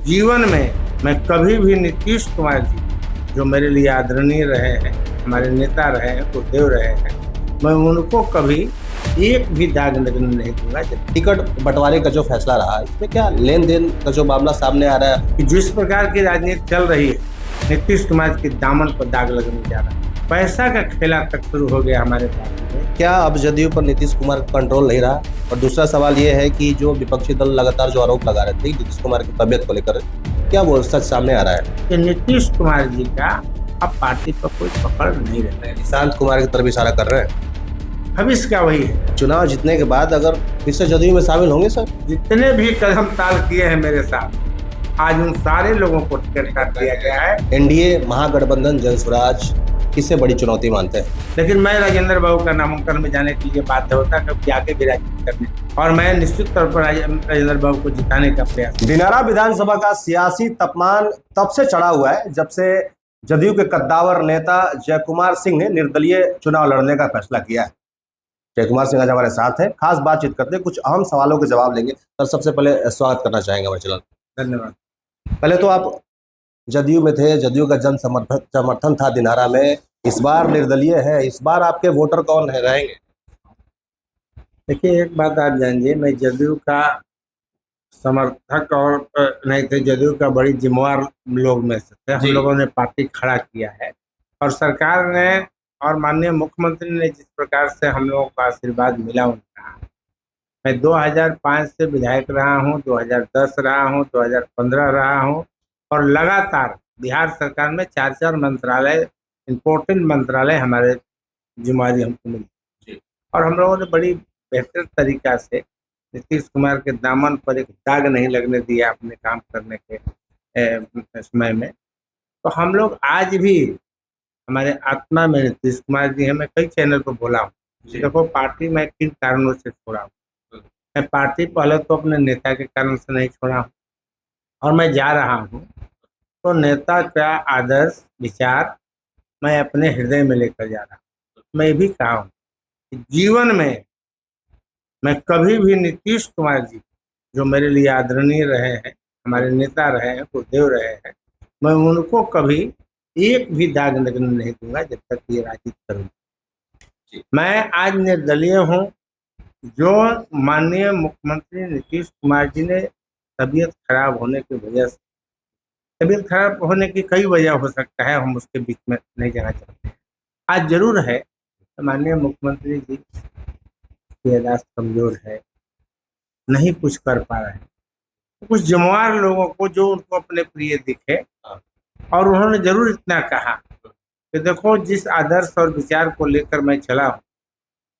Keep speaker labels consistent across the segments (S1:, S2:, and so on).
S1: जीवन में मैं कभी भी नीतीश कुमार जी जो मेरे लिए आदरणीय रहे हैं, हमारे नेता रहे हैं, गुरुदेव रहे हैं, मैं उनको कभी एक भी दाग लगने नहीं दूंगा।
S2: टिकट बंटवारे का जो फैसला रहा, इसमें क्या लेन देन का जो मामला सामने आ रहा है
S1: कि जिस प्रकार की राजनीति चल रही है, नीतीश कुमार के दामन पर दाग लगने जा रहा है। पैसा का खेला तक शुरू हो गया हमारे पार्टी में।
S2: क्या अब जदयू पर नीतीश कुमार का कंट्रोल नहीं रहा? और दूसरा सवाल ये है कि जो विपक्षी दल लगातार जो आरोप लगा रहे थे नीतीश कुमार की तबियत को लेकर, क्या वो सच सामने आ रहा है
S1: कि नीतीश कुमार जी का अब पार्टी पर कोई पकड़ नहीं रह है।
S2: निशांत कुमार की तरफ इशारा कर रहे हैं?
S1: भविष्य का वही है।
S2: चुनाव जीतने के बाद अगर फिर से जदयू में शामिल होंगे सर?
S1: जितने भी कदम ताल किए हैं मेरे साथ, आज उन सारे लोगों को टिकट काट दिया गया है।
S2: एनडीए, महागठबंधन, जनसुराज किससे बड़ी चुनौती मानते हैं?
S1: लेकिन मैं राजेंद्र बाबू का नामांकन में जाने के लिए बाध्य होता कभी आगे भी राजनीति करने, और मैं निश्चित तौर पर राजेंद्र बाबू को जिताने का प्रयास।
S2: दिनारा विधानसभा का सियासी तापमान तब से चढ़ा हुआ है जब से जदयू के कद्दावर नेता जयकुमार सिंह ने निर्दलीय चुनाव लड़ने का फैसला किया है। जयकुमार सिंह आज हमारे साथ हैं, खास बातचीत करते हैं, कुछ अहम सवालों के जवाब लेंगे। सर, सबसे पहले स्वागत करना चाहेंगे हमारे चैनल।
S1: धन्यवाद।
S2: पहले तो आप जदयू में थे, जदयू का जन समर्थन था दिनारा में, इस बार निर्दलीय है, इस बार आपके वोटर कौन है रहेंगे?
S1: देखिए, एक बात आप जानिए, मैं जदयू का समर्थक और नहीं थे, जदयू का बड़ी जिम्मेवार लोग में से थे। हम लोगों ने पार्टी खड़ा किया है और सरकार ने और माननीय मुख्यमंत्री ने जिस प्रकार से हम लोगों को आशीर्वाद मिला उनका, मैं 2005 से विधायक रहा हूं, 2010 रहा हूं, 2015 रहा हूं, और लगातार बिहार सरकार में 4 मंत्रालय, इम्पोर्टेंट मंत्रालय हमारे जिम्मेवारी हमको मिली, और हम लोगों ने बड़ी बेहतर तरीका से नीतीश कुमार के दामन पर एक दाग नहीं लगने दिया अपने काम करने के समय में। तो हम लोग आज भी, हमारे आत्मा में नीतीश कुमार जी हैं। मैं कई चैनल पर बोला हूँ, देखो पार्टी मैं किन कारणों से छोड़ा हूँ। मैं पार्टी पहले तो अपने नेता के कारण से नहीं छोड़ा हूँ, और मैं जा रहा हूँ तो नेता का आदर्श विचार मैं अपने हृदय में लेकर जा रहा हूँ। मैं भी कहा हूँ कि जीवन में मैं कभी भी नीतीश कुमार जी जो मेरे लिए आदरणीय रहे हैं, हमारे नेता रहे हैं, गुरुदेव रहे हैं, मैं उनको कभी एक भी दाग लगने नहीं दूंगा जब तक ये राजनीति करूँगा। मैं आज निर्दलीय हूँ। जो माननीय मुख्यमंत्री नीतीश कुमार जी ने तबीयत खराब होने की वजह से, तबीयत खराब होने की कई वजह हो सकता है, हम उसके बीच में नहीं जाना चाहते हैं। आज जरूर है माननीय मुख्यमंत्री जी की इलाज कमजोर है, नहीं कुछ कर पा रहे हैं। कुछ जिम्मेवार लोगों को जो उनको अपने प्रिय दिखे, और उन्होंने जरूर इतना कहा कि देखो, जिस आदर्श और विचार को लेकर मैं चला हूँ,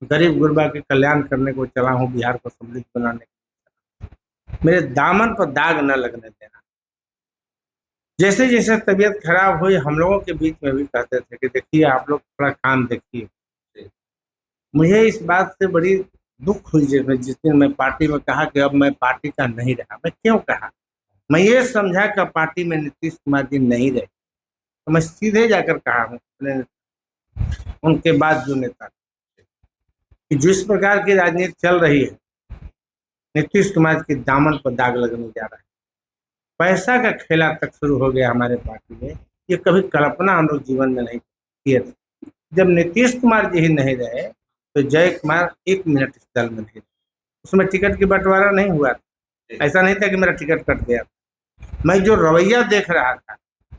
S1: गरीब गुरबा के कल्याण करने को चला हूँ, बिहार को समृद्ध बनाने को, मेरे दामन पर दाग न लगने देना। जैसे जैसे तबीयत खराब हुई, हम लोगों के बीच में भी कहते थे कि देखिए आप लोग थोड़ा काम देखिए। मुझे इस बात से बड़ी दुख हुई जिस दिन मैं पार्टी में कहा कि अब मैं पार्टी का नहीं रहा। मैं क्यों कहा? मैं ये समझा कि पार्टी में नीतीश कुमार जी नहीं रहे, तो मैं सीधे जाकर कहा हूँ उनके बाद जो नेता कि जिस प्रकार की राजनीति चल रही है, नीतीश कुमार के दामन पर दाग लगने जा रहा है। पैसा का खेला तक शुरू हो गया हमारे पार्टी में। ये कभी कल्पना हम लोग जीवन में नहीं किए थे। जब नीतीश कुमार जी ही नहीं रहे तो जय कुमार 1 मिनट इस दल में नहीं रहे। उसमें टिकट की बंटवारा नहीं हुआ था। ऐसा नहीं था कि मेरा टिकट कट गया। मैं जो रवैया देख रहा था,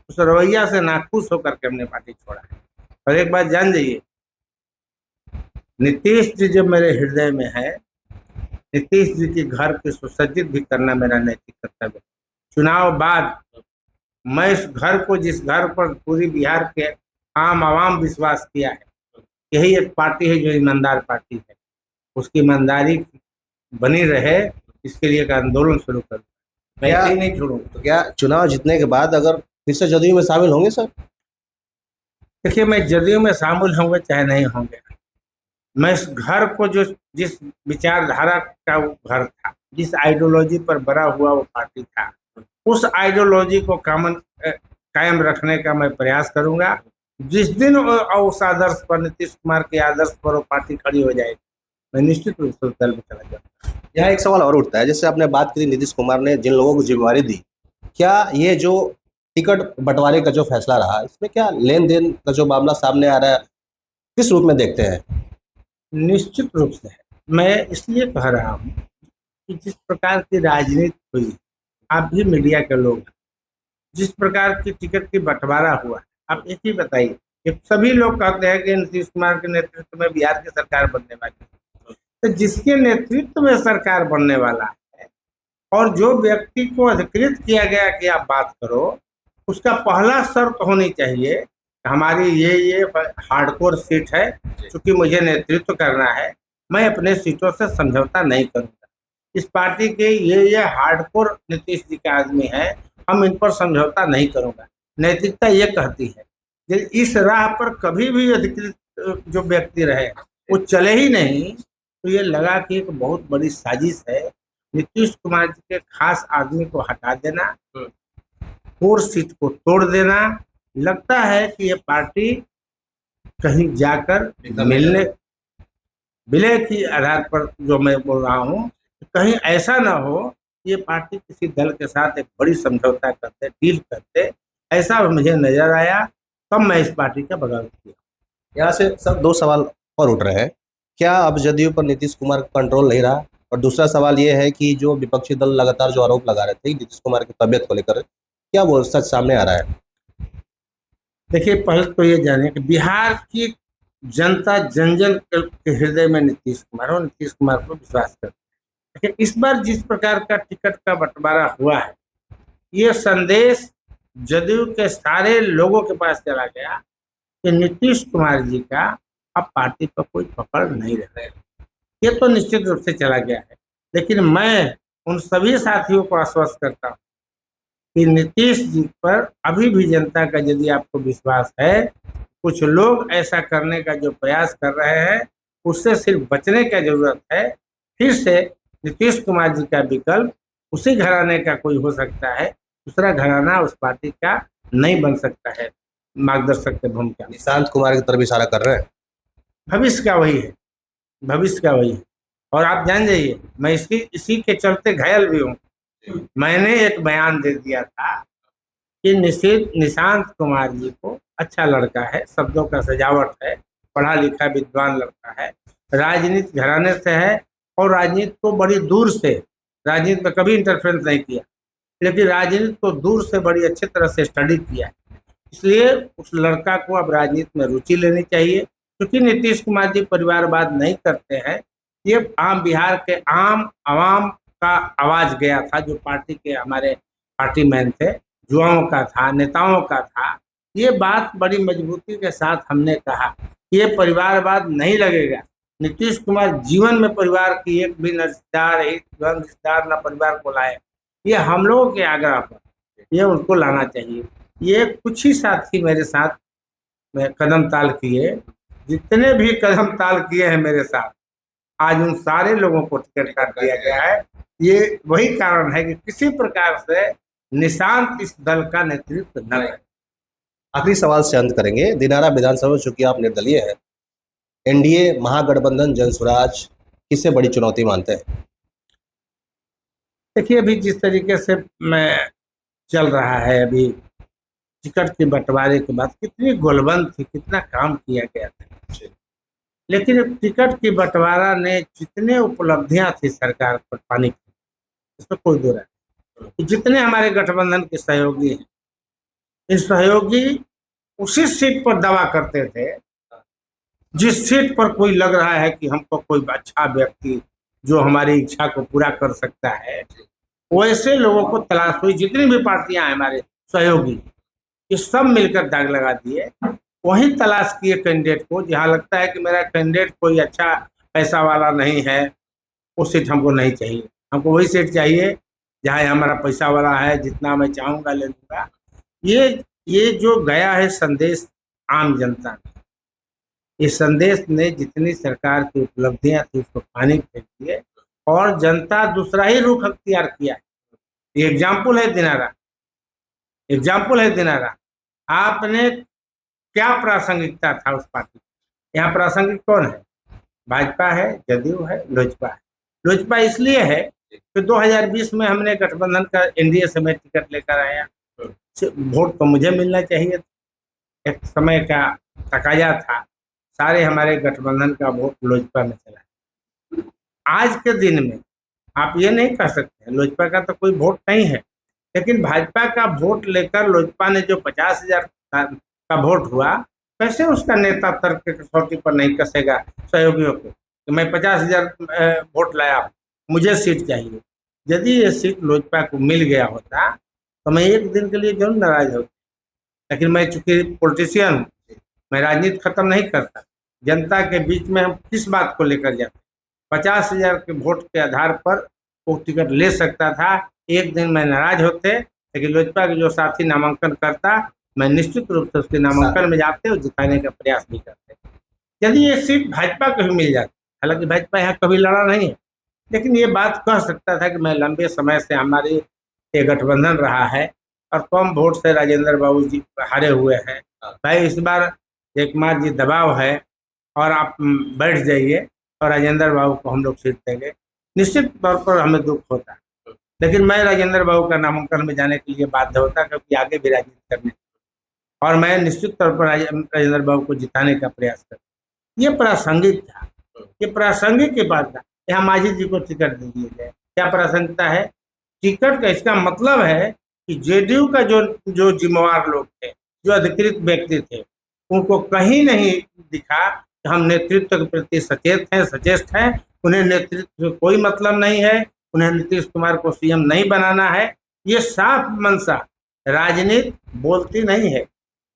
S1: उस रवैया से नाखुश होकर के हमने पार्टी छोड़ा है। और एक बात जान जाइए, नीतीश जी जब मेरे हृदय में है, नीतीश जी के घर के सुसज्जित भी करना मेरा नैतिक कर्तव्य है। चुनाव बाद मैं इस घर को, जिस घर पर पूरी बिहार के आम आवाम विश्वास किया है, यही एक पार्टी है जो ईमानदार पार्टी है, उसकी ईमानदारी बनी रहे, इसके लिए एक आंदोलन शुरू करूँ। मैं यही नहीं छोड़ूंगा।
S2: तो क्या चुनाव जीतने के बाद अगर फिर से जदयू में शामिल होंगे सर?
S1: देखिए, मैं जदयू में शामिल होंगे चाहे नहीं होंगे, मैं इस घर को, जो जिस विचारधारा का वो घर था, जिस आइडियोलॉजी पर बना हुआ वो पार्टी था, उस आइडियोलॉजी को कायम रखने का मैं प्रयास करूंगा। जिस दिन उस आदर्श पर, नीतीश कुमार के आदर्श पर वो पार्टी खड़ी हो जाएगी, मैं निश्चित रूप से उस दल में चला जाऊंगा।
S2: यहाँ एक सवाल और उठता है, जैसे आपने बात करी नीतीश कुमार ने जिन लोगों को जिम्मेवारी दी, क्या ये जो टिकट बंटवारे का जो फैसला रहा, इसमें क्या लेन देन का जो मामला सामने आ रहा है, किस रूप में देखते हैं?
S1: निश्चित रूप से है। मैं इसलिए कह रहा हूँ कि जिस प्रकार की राजनीति हुई, आप भी मीडिया के लोग हैं, जिस प्रकार की टिकट की बंटवारा हुआ, आप एक ही बताइए कि सभी लोग कहते हैं कि नीतीश कुमार के नेतृत्व में बिहार की सरकार बनने वाली है। तो जिसके नेतृत्व में सरकार बनने वाला है और जो व्यक्ति को अधिकृत किया गया कि आप बात करो, उसका पहला शर्त होनी चाहिए हमारी ये हार्डकोर सीट है, क्योंकि मुझे नेतृत्व करना है, मैं अपने सीटों से समझौता नहीं करूंगा। इस पार्टी के ये हार्डकोर नीतीश जी के आदमी है, हम इन पर समझौता नहीं करूंगा। नैतिकता ये कहती है कि इस राह पर कभी भी अधिकृत जो व्यक्ति रहे वो चले ही नहीं। तो ये लगा कि एक बहुत बड़ी साजिश है नीतीश कुमार जी के खास आदमी को हटा देना, कोर सीट को तोड़ देना। लगता है कि ये पार्टी कहीं जाकर मिलने विलय के आधार पर, जो मैं बोल रहा हूँ, कहीं ऐसा ना हो ये पार्टी किसी दल के साथ एक बड़ी समझौता करते, डील करते, ऐसा मुझे नजर आया, तब मैं इस पार्टी का बगावत किया।
S2: यहाँ से सर दो सवाल और उठ रहे हैं। क्या अब जदयू पर नीतीश कुमार का कंट्रोल नहीं रहा? और दूसरा सवाल ये है कि जो विपक्षी दल लगातार जो आरोप लगा रहे थे नीतीश कुमार की तबियत को लेकर, क्या वो सच सामने आ रहा है?
S1: देखिए, पहले तो ये जाने कि बिहार की जनता जन जन के हृदय में नीतीश कुमार और नीतीश कुमार पर विश्वास करते हैं। लेकिन इस बार जिस प्रकार का टिकट का बंटवारा हुआ है, ये संदेश जदयू के सारे लोगों के पास चला गया कि नीतीश कुमार जी का अब पार्टी पर कोई पकड़ नहीं रह है। ये तो निश्चित रूप से चला गया है। लेकिन मैं उन सभी साथियों को आश्वस्त करता हूँ कि नीतीश जी पर अभी भी जनता का यदि आपको विश्वास है, कुछ लोग ऐसा करने का जो प्रयास कर रहे हैं उससे सिर्फ बचने की जरूरत है। फिर से नीतीश कुमार जी का विकल्प उसी घराने का कोई हो सकता है, दूसरा घराना उस पार्टी का नहीं बन सकता है मार्गदर्शक के भूमिका।
S2: निशांत कुमार की तरफ इशारा कर रहे हैं।
S1: भविष्य का वही है, भविष्य का वही है। और आप जान जाइए, मैं इसी के चलते घायल भी हूँ। मैंने एक बयान दे दिया था कि निशांत कुमार जी को अच्छा लड़का है, शब्दों का सजावट है, पढ़ा लिखा विद्वान लड़का है, राजनीति घराने से है और राजनीति को बड़ी दूर से, राजनीति में कभी इंटरफेरेंस नहीं किया, लेकिन राजनीति को दूर से बड़ी अच्छी तरह से स्टडी किया है। इसलिए उस लड़का को अब राजनीति में रुचि लेनी चाहिए, क्योंकि नीतीश कुमार जी परिवारवाद नहीं करते हैं। ये आम बिहार के आम आवाम का आवाज गया था, जो पार्टी के हमारे पार्टी मैन थे, युवाओं का था, नेताओं का था। ये बात बड़ी मजबूती के साथ हमने कहा, ये परिवारवाद नहीं लगेगा। नीतीश कुमार जीवन में परिवार की एक भी रिश्तेदार न परिवार को लाए, ये हम लोगों के आग्रह पर ये उनको लाना चाहिए। ये कुछ ही साथी मेरे साथ में कदम ताल किए, जितने भी कदम ताल किए हैं मेरे साथ, आज उन सारे लोगों को टिकट काट दिया गया है। ये वही कारण है कि किसी प्रकार से निशांत इस दल का नेतृत्व न करे।
S2: आखिरी सवाल से अंत करेंगे। दिनारा विधानसभा, चूंकि आप निर्दलीय हैं, एनडीए महागठबंधन जनसुराज किसे बड़ी चुनौती मानते हैं?
S1: देखिए, अभी जिस तरीके से मैं चल रहा है, अभी टिकट के बंटवारे के बाद कितनी गोलबंद थी, कितना काम किया गया था, लेकिन टिकट की बंटवारा ने जितने उपलब्धियां थी सरकार पर पाने की, इसमें कोई दो राय नहीं। जितने हमारे गठबंधन के सहयोगी हैं, इन सहयोगी उसी सीट पर दावा करते थे जिस सीट पर कोई लग रहा है कि हमको कोई अच्छा व्यक्ति जो हमारी इच्छा को पूरा कर सकता है, वैसे लोगों को तलाश हुई। जितनी भी पार्टियां हैं हमारे सहयोगी, ये सब मिलकर दाग लगा दिए, वही तलाश किए कैंडिडेट को। जहाँ लगता है कि मेरा कैंडिडेट कोई अच्छा पैसा वाला नहीं है, वो सीट हमको नहीं चाहिए, हमको वही सीट चाहिए जहाँ हमारा पैसा वाला है, जितना मैं चाहूँगा ले लूँगा। ये जो गया है संदेश आम जनता में, इस संदेश ने जितनी सरकार की उपलब्धियां थी उसको पानी फेंक दिए और जनता दूसरा ही रुख अख्तियार किया है। ये एग्जाम्पल है दिनारा, एग्जाम्पल है दिनारा। आपने क्या प्रासंगिकता था उस पार्टी, यहाँ प्रासंगिक कौन है? भाजपा है, जदयू है, लोजपा है। लोजपा इसलिए है फिर 2020 में हमने गठबंधन का एनडीए से मैं टिकट लेकर आया। वोट तो मुझे मिलना चाहिए था, एक समय का तकाजा था। सारे हमारे गठबंधन का वोट लोजपा में चला। आज के दिन में आप ये नहीं कह सकते लोजपा का तो कोई वोट नहीं है, लेकिन भाजपा का वोट लेकर लोजपा ने जो 50,000 का वोट हुआ, कैसे उसका नेता तर्क के कसौटी पर नहीं कसेगा सहयोगियों को कि मैं 50,000 वोट लाया हूं, मुझे सीट चाहिए। यदि ये सीट लोजपा को मिल गया होता तो मैं एक दिन के लिए जरूर नाराज होता, लेकिन मैं चूंकि पॉलिटिशियन हूँ, मैं राजनीति खत्म नहीं करता। जनता के बीच में हम किस बात को लेकर जाते, 50,000 के वोट के आधार पर वो टिकट ले सकता था, एक दिन में नाराज होते, लेकिन लोजपा के जो साथी नामांकन करता, मैं निश्चित रूप से उसके नामांकन में जाते और जिताने का प्रयास भी करते। यदि ये सीट भाजपा को भी मिल जाती, हालांकि भाजपा यहाँ कभी लड़ा नहीं है, लेकिन ये बात कह सकता था कि मैं लंबे समय से हमारी ये गठबंधन रहा है और कम वोट से राजेंद्र बाबू जी हारे हुए हैं, भाई इस बार जयकुमार जी दबाव है और आप बैठ जाइए और राजेंद्र बाबू को हम लोग सीट देंगे। निश्चित तौर पर हमें दुख होता, लेकिन मैं राजेंद्र बाबू का नामांकन में जाने के लिए बाध्य होता, क्योंकि आगे भी राजनीति करने और मैं निश्चित तौर पर राजेंद्र बाबू को जिताने का प्रयास करता। ये प्रासंगिक था, ये प्रासंगिक की बात था। यहाँ मांझी जी को टिकट दे दिए गए, क्या प्रासंगिकता है टिकट का? इसका मतलब है कि जेडीयू का जो जिम्मेवार लोग थे, जो अधिकृत व्यक्ति थे, उनको कहीं नहीं दिखा कि हम नेतृत्व के प्रति सचेत हैं, सचेष्ट हैं। उन्हें नेतृत्व से कोई मतलब नहीं है, उन्हें नीतीश कुमार को सीएम नहीं बनाना है। ये साफ मंशा। राजनीति बोलती नहीं है,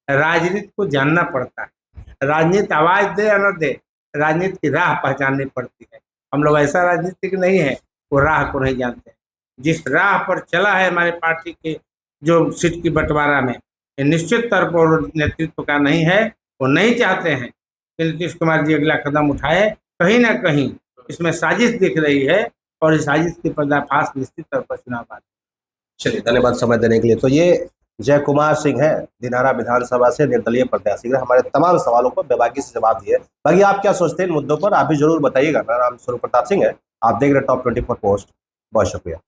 S1: राजनीति को जानना पड़ता है। राजनीति आवाज दे या न दे, राजनीति की राह पहचाननी पड़ती है। हम लोग ऐसा राजनीतिक नहीं है वो राह को नहीं जानते। जिस राह पर चला है हमारे पार्टी के जो सीट की बंटवारा में, ये निश्चित तौर पर नेतृत्व का नहीं है। वो नहीं चाहते हैं कि नीतीश कुमार जी अगला कदम उठाए। कहीं ना कहीं इसमें साजिश दिख रही है और इस साजिश की पर्दाफाश निश्चित तौर पर चुनाव बाद।
S2: चलिए, धन्यवाद समय देने के लिए। तो ये जयकुमार सिंह है, दिनारा विधानसभा से निर्दलीय प्रत्याशी, हमारे तमाम सवालों को बेबाकी से जवाब दिए। बाकी आप क्या सोचते हैं इन मुद्दों पर, आप भी जरूर बताइएगा। मेरा नाम स्वरूप प्रताप सिंह है, आप देख रहे टॉप 24 पोस्ट। बहुत शुक्रिया।